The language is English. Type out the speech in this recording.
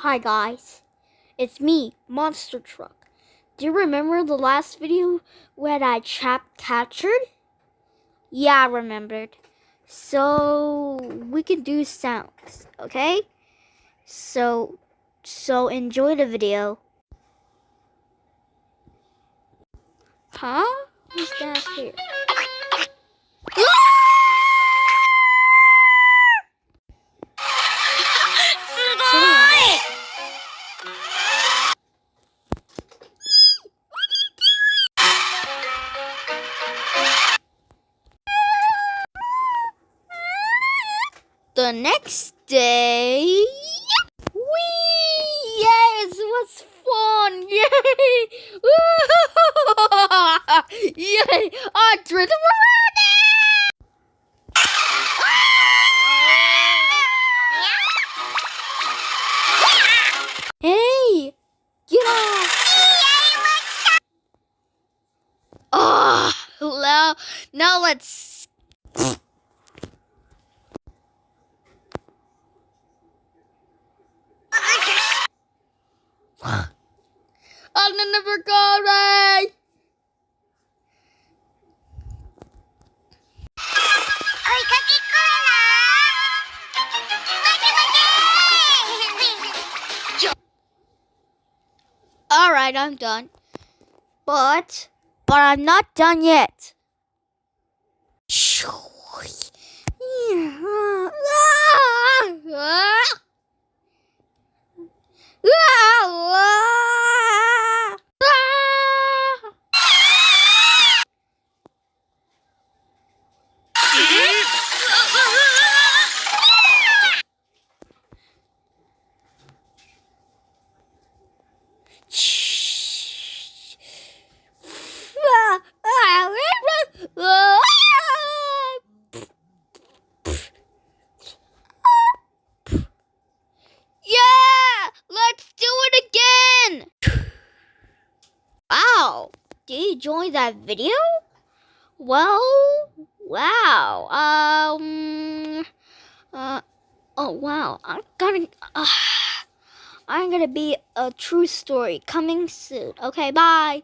Hi guys, it's me, Monster Truck. Do you remember the last video where I captured? Yeah, I remembered. So we can do sounds, okay? So enjoy the video. Huh? Who's that here? The next day, whee! Yes, it was fun! Yay! Yay! I drew the Hey! Get off! Oh, now let's. I'll never go away. All right, I'm done. But I'm not done yet. Yeah, let's do it again. Wow, did you enjoy that video? Well, wow. Oh wow, I'm gonna be a true story coming soon. Okay, bye.